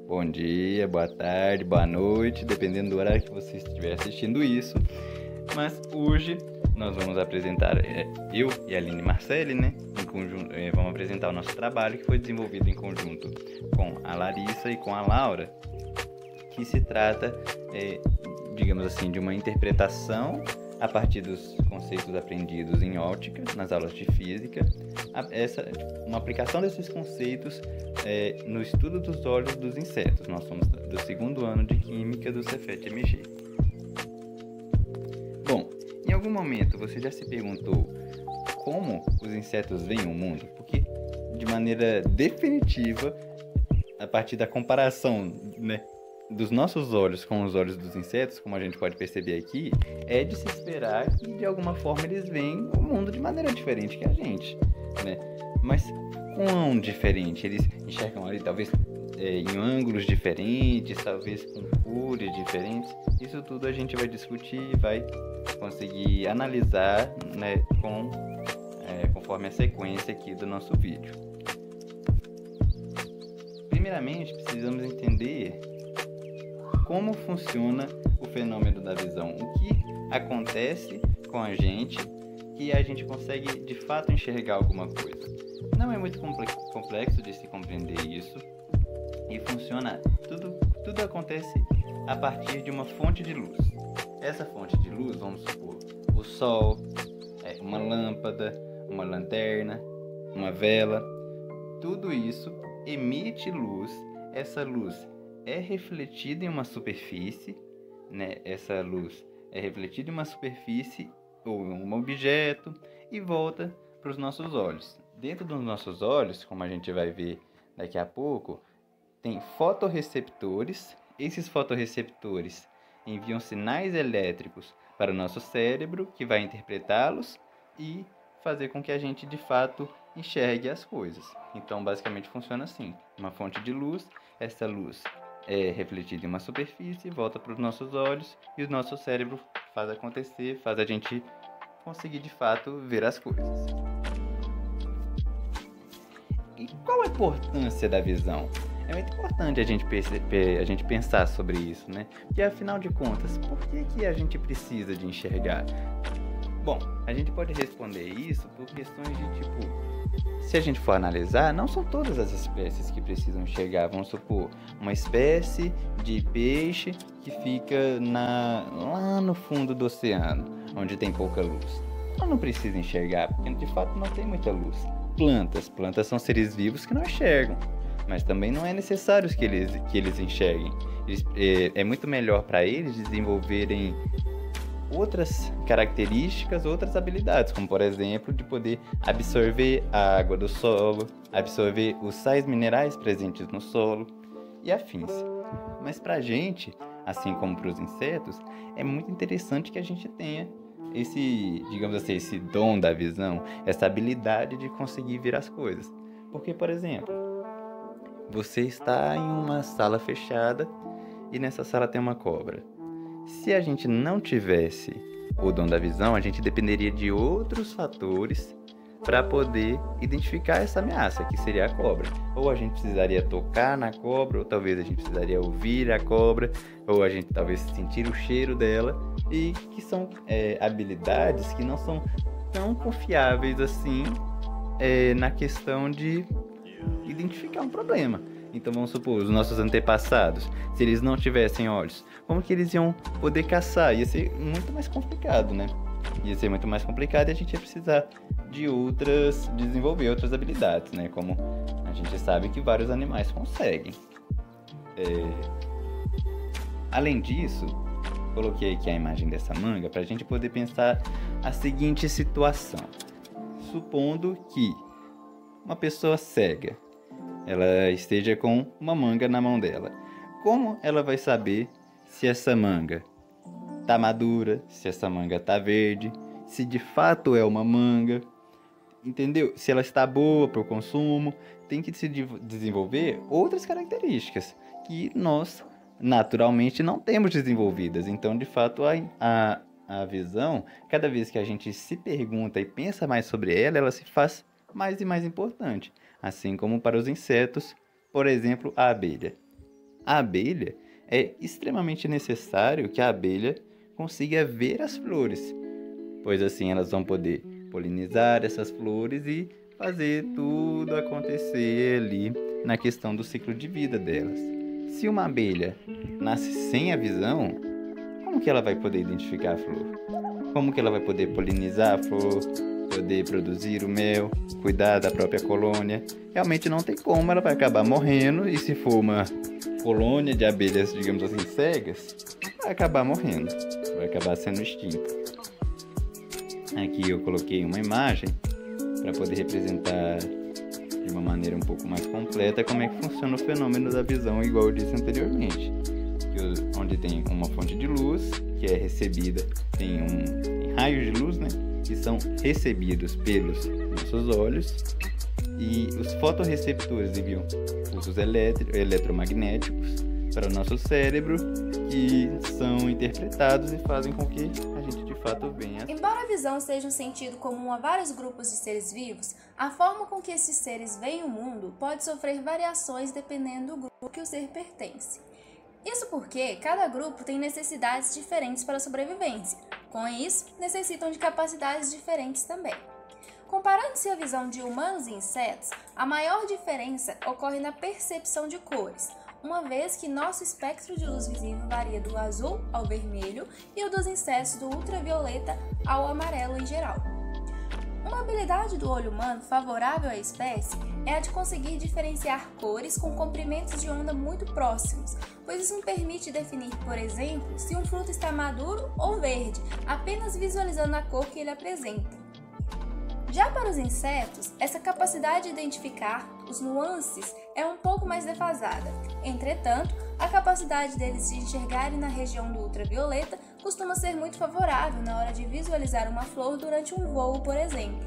bom dia, boa tarde, boa noite, dependendo do horário que você estiver assistindo isso. Mas hoje nós vamos apresentar, eu e a Aline Marcelli, né, em conjunto, vamos apresentar o nosso trabalho que foi desenvolvido em conjunto com a Larissa e com a Laura, que se trata, digamos assim, de uma interpretação a partir dos conceitos aprendidos em óptica, nas aulas de física, uma aplicação desses conceitos no estudo dos olhos dos insetos. Nós somos do segundo ano de Química do Cefet-MG. Bom, em algum momento você já se perguntou como os insetos veem o mundo? Porque, de maneira definitiva, a partir da comparação, né, dos nossos olhos com os olhos dos insetos, como a gente pode perceber aqui, é de se esperar que de alguma forma eles veem o mundo de maneira diferente que a gente, né? Mas quão diferente? Eles enxergam ali talvez em ângulos diferentes, talvez com cores diferentes. Isso tudo a gente vai discutir e vai conseguir analisar, né, conforme a sequência aqui do nosso vídeo. Primeiramente, precisamos entender como funciona o fenômeno da visão, o que acontece com a gente que a gente consegue de fato enxergar alguma coisa. Não é muito complexo de se compreender isso e funciona, tudo acontece a partir de uma fonte de luz. Essa fonte de luz, vamos supor, o sol, uma lâmpada, uma lanterna, uma vela, tudo isso emite luz. Essa luz é refletida em uma superfície, né? Essa luz é refletida em uma superfície ou em um objeto e volta para os nossos olhos. Dentro dos nossos olhos, como a gente vai ver daqui a pouco, tem fotorreceptores. Esses fotorreceptores enviam sinais elétricos para o nosso cérebro, que vai interpretá-los e fazer com que a gente de fato enxergue as coisas. Então, basicamente funciona assim: uma fonte de luz, essa luz é refletida em uma superfície, volta para os nossos olhos e o nosso cérebro faz acontecer, faz a gente conseguir de fato ver as coisas. E qual a importância da visão? É muito importante a gente pensar sobre isso, né? Porque afinal de contas, por que a gente precisa de enxergar? Bom, a gente pode responder isso por questões de tipo, se a gente for analisar, não são todas as espécies que precisam enxergar. Vamos supor, uma espécie de peixe que fica lá no fundo do oceano, onde tem pouca luz. Ela não precisa enxergar, porque de fato não tem muita luz. Plantas são seres vivos que não enxergam, mas também não é necessário que eles enxerguem. É muito melhor para eles desenvolverem outras características, outras habilidades, como por exemplo, de poder absorver a água do solo, absorver os sais minerais presentes no solo e afins. Mas para a gente, assim como para os insetos, é muito interessante que a gente tenha digamos assim, esse dom da visão, essa habilidade de conseguir ver as coisas. Porque, por exemplo, você está em uma sala fechada e nessa sala tem uma cobra. Se a gente não tivesse o dom da visão, a gente dependeria de outros fatores para poder identificar essa ameaça, que seria a cobra. Ou a gente precisaria tocar na cobra, ou talvez a gente precisaria ouvir a cobra, ou a gente talvez sentir o cheiro dela, e que são habilidades que não são tão confiáveis assim na questão de identificar um problema. Então vamos supor, os nossos antepassados, se eles não tivessem olhos, como que eles iam poder caçar? Ia ser muito mais complicado, né? Ia ser muito mais complicado e a gente ia precisar de desenvolver outras habilidades, né? Como a gente sabe que vários animais conseguem. Além disso, coloquei aqui a imagem dessa manga para a gente poder pensar a seguinte situação. Supondo que uma pessoa cega, ela esteja com uma manga na mão dela. Como ela vai saber se essa manga está madura, se essa manga está verde, se de fato é uma manga, entendeu? Se ela está boa para o consumo, tem que se desenvolver outras características que nós naturalmente não temos desenvolvidas. Então, de fato, a visão, cada vez que a gente se pergunta e pensa mais sobre ela, ela se faz mais e mais importante. Assim como para os insetos, por exemplo, a abelha. A abelha é extremamente necessário que a abelha consiga ver as flores, pois assim elas vão poder polinizar essas flores e fazer tudo acontecer ali na questão do ciclo de vida delas. Se uma abelha nasce sem a visão, como que ela vai poder identificar a flor? Como que ela vai poder polinizar a flor, poder produzir o mel, cuidar da própria colônia? Realmente não tem como, ela vai acabar morrendo, e se for uma colônia de abelhas, digamos assim, cegas, vai acabar morrendo, vai acabar sendo extinta. Aqui eu coloquei uma imagem para poder representar de uma maneira um pouco mais completa como é que funciona o fenômeno da visão, igual eu disse anteriormente. Onde tem uma fonte de luz que é recebida, tem raios de luz, né, que são recebidos pelos nossos olhos, e os fotorreceptores enviam pulsos eletromagnéticos para o nosso cérebro, que são interpretados e fazem com que a gente de fato venha. Embora a visão seja um sentido comum a vários grupos de seres vivos, a forma com que esses seres veem o mundo pode sofrer variações dependendo do grupo que o ser pertence. Isso porque cada grupo tem necessidades diferentes para a sobrevivência. Com isso, necessitam de capacidades diferentes também. Comparando-se a visão de humanos e insetos, a maior diferença ocorre na percepção de cores, uma vez que nosso espectro de luz visível varia do azul ao vermelho e o dos insetos do ultravioleta ao amarelo em geral. Uma habilidade do olho humano favorável à espécie é a de conseguir diferenciar cores com comprimentos de onda muito próximos, pois isso nos permite definir, por exemplo, se um fruto está maduro ou verde, apenas visualizando a cor que ele apresenta. Já para os insetos, essa capacidade de identificar os nuances é um pouco mais defasada. Entretanto, a capacidade deles de enxergarem na região do ultravioleta costuma ser muito favorável na hora de visualizar uma flor durante um voo, por exemplo.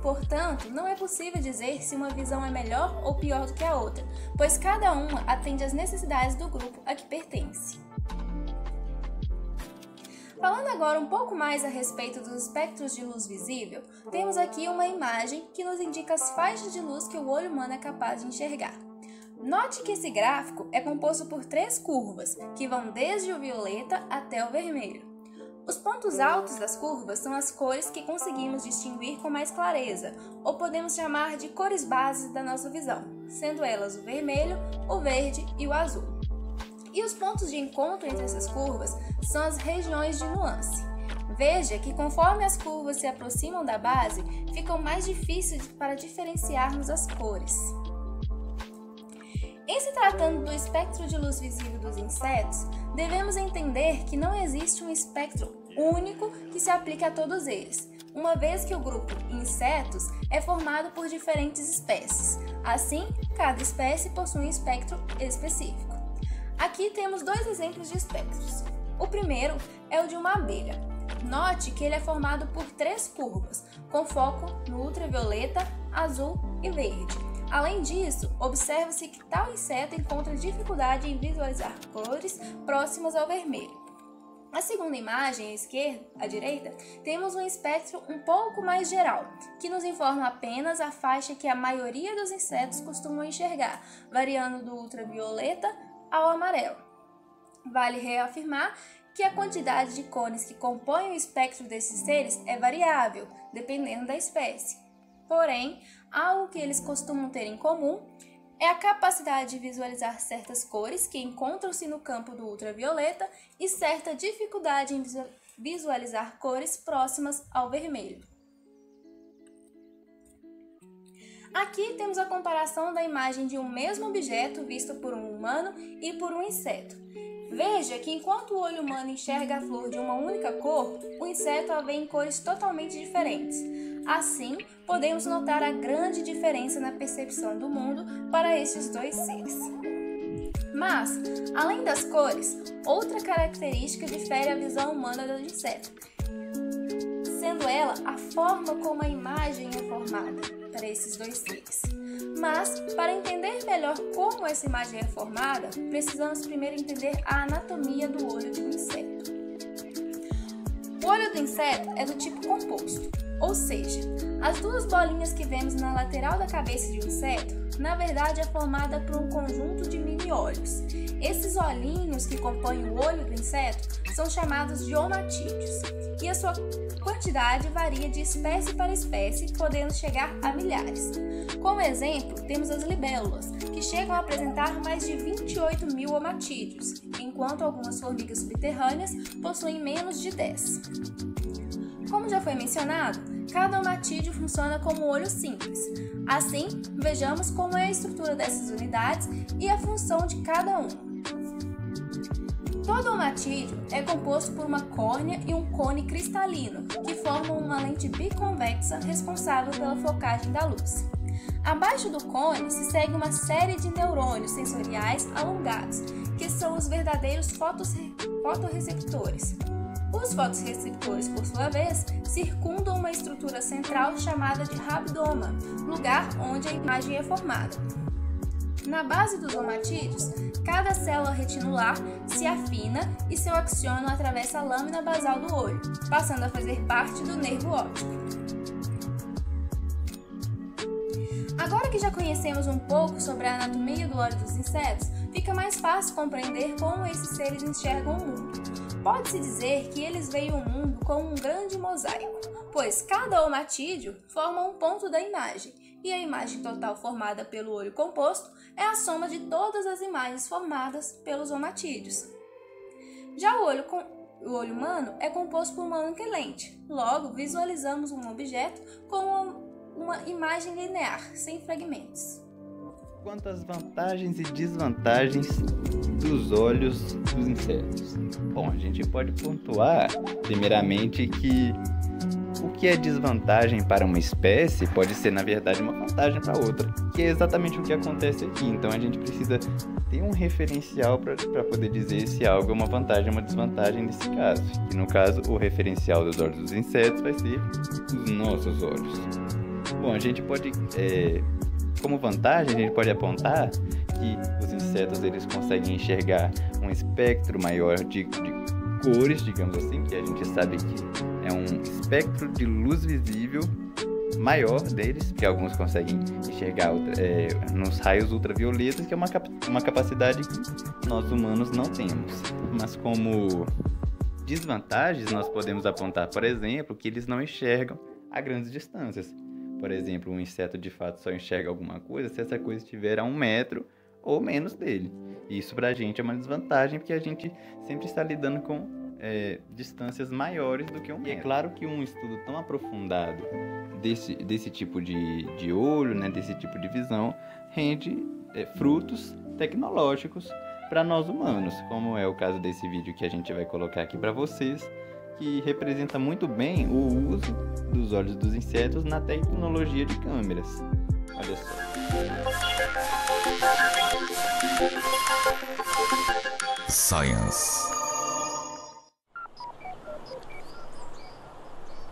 Portanto, não é possível dizer se uma visão é melhor ou pior do que a outra, pois cada uma atende às necessidades do grupo a que pertence. Falando agora um pouco mais a respeito dos espectros de luz visível, temos aqui uma imagem que nos indica as faixas de luz que o olho humano é capaz de enxergar. Note que esse gráfico é composto por 3 curvas, que vão desde o violeta até o vermelho. Os pontos altos das curvas são as cores que conseguimos distinguir com mais clareza, ou podemos chamar de cores bases da nossa visão, sendo elas o vermelho, o verde e o azul. E os pontos de encontro entre essas curvas são as regiões de nuance. Veja que conforme as curvas se aproximam da base, ficam mais difíceis para diferenciarmos as cores. Em se tratando do espectro de luz visível dos insetos, devemos entender que não existe um espectro único que se aplique a todos eles, uma vez que o grupo insetos é formado por diferentes espécies. Assim, cada espécie possui um espectro específico. Aqui temos 2 exemplos de espectros. O primeiro é o de uma abelha. Note que ele é formado por 3 curvas, com foco no ultravioleta, azul e verde. Além disso, observa-se que tal inseto encontra dificuldade em visualizar cores próximas ao vermelho. Na segunda imagem, à direita, temos um espectro um pouco mais geral, que nos informa apenas a faixa que a maioria dos insetos costumam enxergar, variando do ultravioleta ao amarelo. Vale reafirmar que a quantidade de cores que compõem o espectro desses seres é variável, dependendo da espécie. Porém, algo que eles costumam ter em comum é a capacidade de visualizar certas cores que encontram-se no campo do ultravioleta e certa dificuldade em visualizar cores próximas ao vermelho. Aqui temos a comparação da imagem de um mesmo objeto visto por um humano e por um inseto. Veja que enquanto o olho humano enxerga a flor de uma única cor, o inseto a vê em cores totalmente diferentes. Assim, podemos notar a grande diferença na percepção do mundo para estes 2 seres. Mas, além das cores, outra característica difere a visão humana do inseto, sendo ela a forma como a imagem é formada para esses 2 seres. Mas, para entender melhor como essa imagem é formada, precisamos primeiro entender a anatomia do olho de um inseto. O olho do inseto é do tipo composto, Ou seja, as duas bolinhas que vemos na lateral da cabeça de um inseto, na verdade é formada por um conjunto de mini-olhos. Esses olhinhos que compõem o olho do inseto são chamados de omatídeos, e a sua quantidade varia de espécie para espécie, podendo chegar a milhares. Como exemplo, temos as libélulas, que chegam a apresentar mais de 28.000 omatídeos, enquanto algumas formigas subterrâneas possuem menos de 10. Como já foi mencionado, cada omatídeo funciona como um olho simples. Assim, vejamos como é a estrutura dessas unidades e a função de cada uma. Todo omatídeo é composto por uma córnea e um cone cristalino, que formam uma lente biconvexa responsável pela focagem da luz. Abaixo do cone se segue uma série de neurônios sensoriais alongados, que são os verdadeiros fotorreceptores. Os fotorreceptores, por sua vez, circundam uma estrutura central chamada de rabdoma, lugar onde a imagem é formada. Na base dos omatídeos, cada célula retinular se afina e seu axônio atravessa a lâmina basal do olho, passando a fazer parte do nervo óptico. Agora que já conhecemos um pouco sobre a anatomia do olho dos insetos, fica mais fácil compreender como esses seres enxergam o mundo. Pode-se dizer que eles veem o mundo como um grande mosaico, pois cada omatídeo forma um ponto da imagem, e a imagem total formada pelo olho composto é a soma de todas as imagens formadas pelos omatídeos. Já o olho humano é composto por uma única lente, logo visualizamos um objeto como uma imagem linear, sem fragmentos. Quanto às vantagens e desvantagens dos olhos dos insetos. Bom, a gente pode pontuar, primeiramente, que o que é desvantagem para uma espécie pode ser, na verdade, uma vantagem para outra, que é exatamente o que acontece aqui. Então, a gente precisa ter um referencial para poder dizer se algo é uma vantagem ou uma desvantagem nesse caso. E, no caso, o referencial dos olhos dos insetos vai ser os nossos olhos. Bom, a gente pode... Como vantagem, a gente pode apontar que os insetos eles conseguem enxergar um espectro maior de cores, digamos assim, que a gente sabe que é um espectro de luz visível maior deles, que alguns conseguem enxergar nos raios ultravioletas, que é uma capacidade que nós humanos não temos. Mas como desvantagens, nós podemos apontar, por exemplo, que eles não enxergam a grandes distâncias. Por exemplo, um inseto de fato só enxerga alguma coisa se essa coisa estiver a 1 metro ou menos dele. Isso pra gente é uma desvantagem, porque a gente sempre está lidando com distâncias maiores do que 1 metro. E é claro que um estudo tão aprofundado desse tipo de olho, né, desse tipo de visão, rende frutos tecnológicos para nós humanos, como é o caso desse vídeo que a gente vai colocar aqui para vocês, que representa muito bem o uso dos olhos dos insetos na tecnologia de câmeras. Olha só. Science.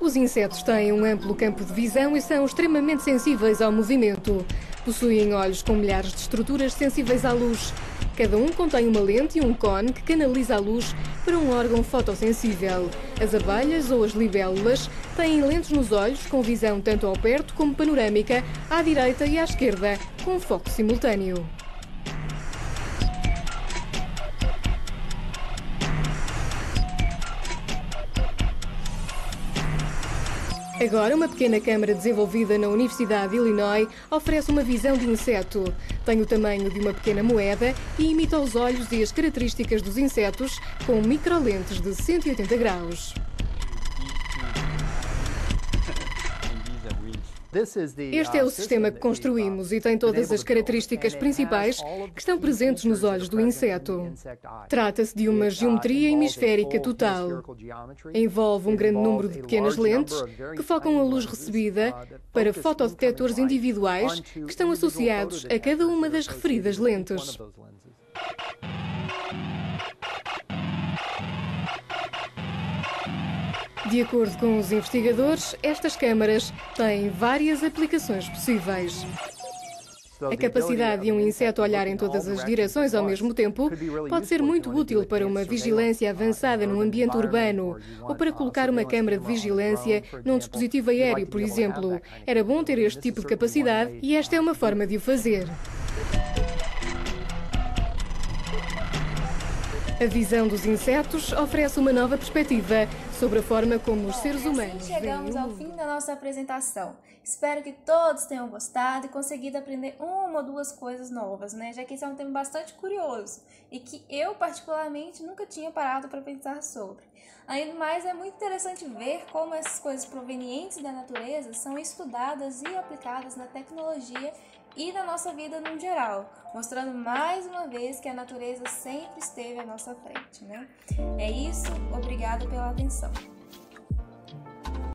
Os insetos têm um amplo campo de visão e são extremamente sensíveis ao movimento. Possuem olhos com milhares de estruturas sensíveis à luz. Cada um contém uma lente e um cone que canaliza a luz para um órgão fotossensível. As abelhas ou as libélulas têm lentes nos olhos com visão tanto ao perto como panorâmica, à direita e à esquerda, com foco simultâneo. Agora, uma pequena câmara desenvolvida na Universidade de Illinois oferece uma visão de inseto. Tem o tamanho de uma pequena moeda e imita os olhos e as características dos insetos com microlentes de 180 graus. Este é o sistema que construímos e tem todas as características principais que estão presentes nos olhos do inseto. Trata-se de uma geometria hemisférica total. Envolve um grande número de pequenas lentes que focam a luz recebida para fotodetectores individuais que estão associados a cada uma das referidas lentes. De acordo com os investigadores, estas câmaras têm várias aplicações possíveis. A capacidade de um inseto olhar em todas as direções ao mesmo tempo pode ser muito útil para uma vigilância avançada num ambiente urbano ou para colocar uma câmara de vigilância num dispositivo aéreo, por exemplo. Era bom ter este tipo de capacidade e esta é uma forma de o fazer. A visão dos insetos oferece uma nova perspectiva sobre a forma como os seres humanos Assim chegamos ao fim da nossa apresentação. Espero que todos tenham gostado e conseguido aprender uma ou duas coisas novas, né? Já que esse é um tema bastante curioso e que eu, particularmente, nunca tinha parado para pensar sobre. Além do mais, é muito interessante ver como essas coisas provenientes da natureza são estudadas e aplicadas na tecnologia e na nossa vida no geral, mostrando mais uma vez que a natureza sempre esteve à nossa frente, né? É isso, obrigada pela atenção.